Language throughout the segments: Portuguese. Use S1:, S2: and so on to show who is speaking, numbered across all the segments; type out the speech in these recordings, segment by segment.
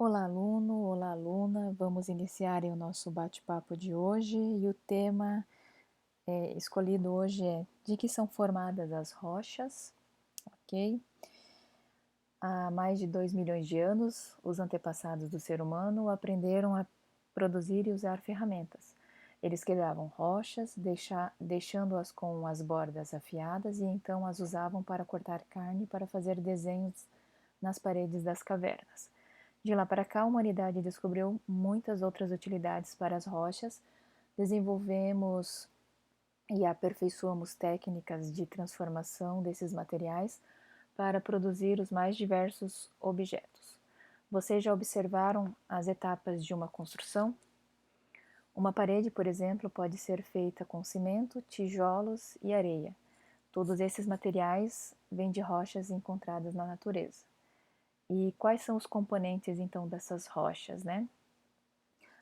S1: Olá, aluno, olá, aluna. Vamos iniciar o nosso bate-papo de hoje e o tema escolhido hoje é de que são formadas as rochas, ok? Há mais de 2 milhões de anos, os antepassados do ser humano aprenderam a produzir e usar ferramentas. Eles quebravam rochas, deixando-as com as bordas afiadas e então as usavam para cortar carne para fazer desenhos nas paredes das cavernas. De lá para cá, a humanidade descobriu muitas outras utilidades para as rochas, desenvolvemos e aperfeiçoamos técnicas de transformação desses materiais para produzir os mais diversos objetos. Vocês já observaram as etapas de uma construção? Uma parede, por exemplo, pode ser feita com cimento, tijolos e areia. Todos esses materiais vêm de rochas encontradas na natureza. E quais são os componentes então dessas rochas, né?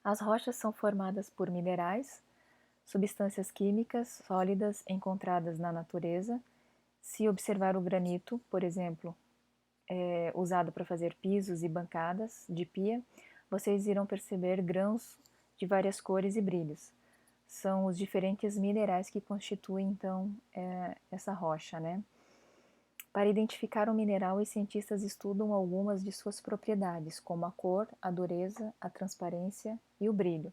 S1: As rochas são formadas por minerais, substâncias químicas sólidas encontradas na natureza. Se observar o granito, por exemplo, usado para fazer pisos e bancadas de pia, vocês irão perceber grãos de várias cores e brilhos. São os diferentes minerais que constituem então essa rocha, né? Para identificar um mineral, os cientistas estudam algumas de suas propriedades, como a cor, a dureza, a transparência e o brilho.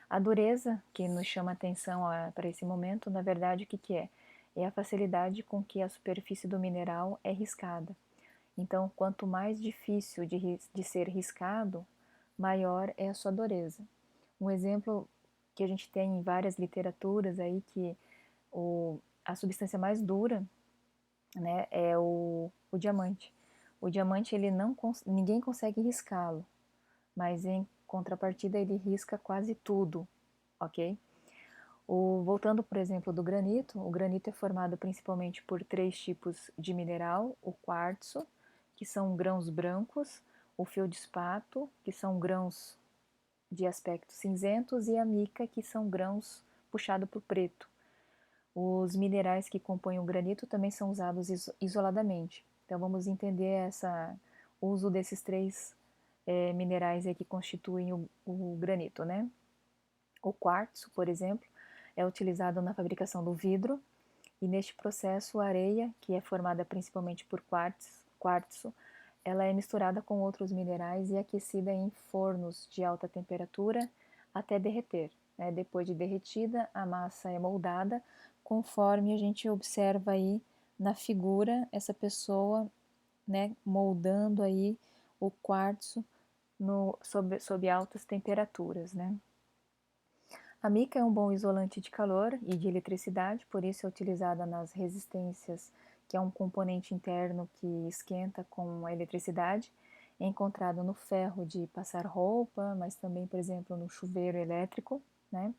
S1: A dureza, que nos chama a atenção para esse momento, na verdade, o que é? É a facilidade com que a superfície do mineral é riscada. Então, quanto mais difícil de ser riscado, maior é a sua dureza. Um exemplo que a gente tem em várias literaturas aí que a substância mais dura, né, é o diamante. O diamante ele não ninguém consegue riscá-lo, mas em contrapartida ele risca quase tudo, ok? Voltando, por exemplo, do granito, o granito é formado principalmente por 3 tipos de mineral: o quartzo, que são grãos brancos, o feldspato, que são grãos de aspecto cinzentos, e a mica, que são grãos puxados para o preto. Os minerais que compõem o granito também são usados isoladamente. Então vamos entender o uso desses 3 minerais aí que constituem o granito, né? O quartzo, por exemplo, é utilizado na fabricação do vidro, e neste processo a areia, que é formada principalmente por quartzo, ela é misturada com outros minerais e aquecida em fornos de alta temperatura até derreter, né? Depois de derretida, a massa é moldada, conforme a gente observa aí na figura, essa pessoa, né, moldando aí o quartzo sob altas temperaturas, né? A mica é um bom isolante de calor e de eletricidade, por isso é utilizada nas resistências, que é um componente interno que esquenta com a eletricidade. É encontrado no ferro de passar roupa, mas também, por exemplo, no chuveiro elétrico, né?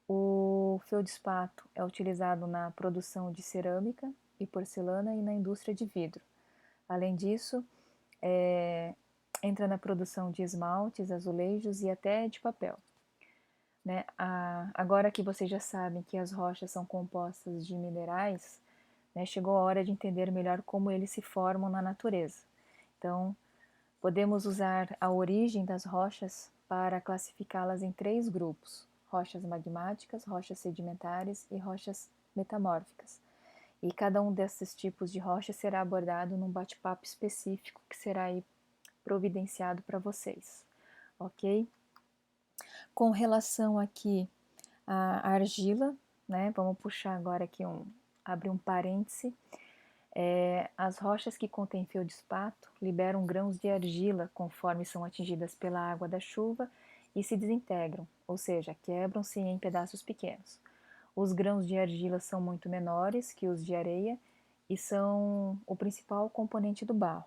S1: O feldspato é utilizado na produção de cerâmica e porcelana e na indústria de vidro. Além disso, entra na produção de esmaltes, azulejos e até de papel. Né? Agora que vocês já sabem que as rochas são compostas de minerais, né, chegou a hora de entender melhor como eles se formam na natureza. Então, podemos usar a origem das rochas para classificá-las em 3 grupos: rochas magmáticas, rochas sedimentares e rochas metamórficas. E cada um desses tipos de rocha será abordado num bate-papo específico que será aí providenciado para vocês, ok? Com relação aqui à argila, né, vamos puxar agora aqui abrir um parêntese. As rochas que contêm feldspato liberam grãos de argila conforme são atingidas pela água da chuva e se desintegram, ou seja, quebram-se em pedaços pequenos. Os grãos de argila são muito menores que os de areia e são o principal componente do barro.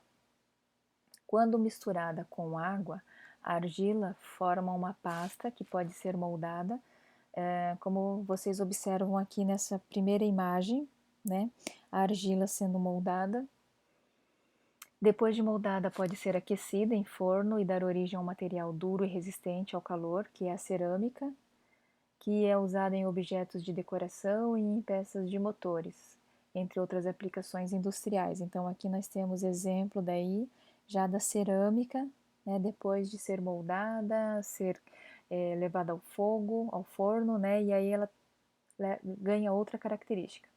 S1: Quando misturada com água, a argila forma uma pasta que pode ser moldada, como vocês observam aqui nessa primeira imagem, né? A argila sendo moldada. Depois de moldada, pode ser aquecida em forno e dar origem a um material duro e resistente ao calor, que é a cerâmica, que é usada em objetos de decoração e em peças de motores, entre outras aplicações industriais. Então aqui nós temos exemplo daí já da cerâmica, né, depois de ser moldada, ser levada ao fogo, ao forno, né, e aí ela ganha outra característica.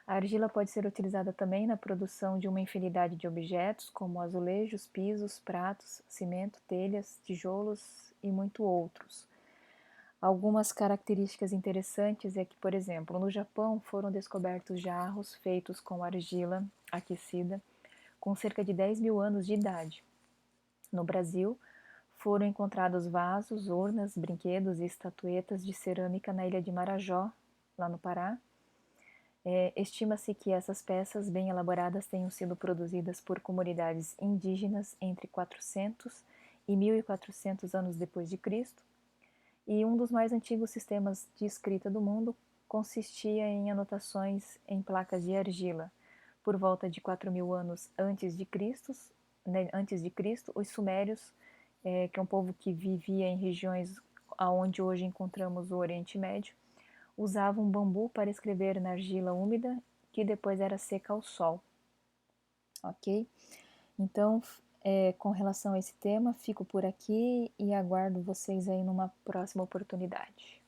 S1: A argila pode ser utilizada também na produção de uma infinidade de objetos, como azulejos, pisos, pratos, cimento, telhas, tijolos e muito outros. Algumas características interessantes é que, por exemplo, no Japão foram descobertos jarros feitos com argila aquecida com cerca de 10 mil anos de idade. No Brasil, foram encontrados vasos, urnas, brinquedos e estatuetas de cerâmica na ilha de Marajó, lá no Pará. Estima-se que essas peças bem elaboradas tenham sido produzidas por comunidades indígenas entre 400 e 1400 anos depois de Cristo, e um dos mais antigos sistemas de escrita do mundo consistia em anotações em placas de argila. Por volta de 4.000 anos antes de Cristo, os sumérios, que é um povo que vivia em regiões aonde hoje encontramos o Oriente Médio, usavam bambu para escrever na argila úmida, que depois era seca ao sol. Ok? Então, com relação a esse tema, fico por aqui e aguardo vocês aí numa próxima oportunidade.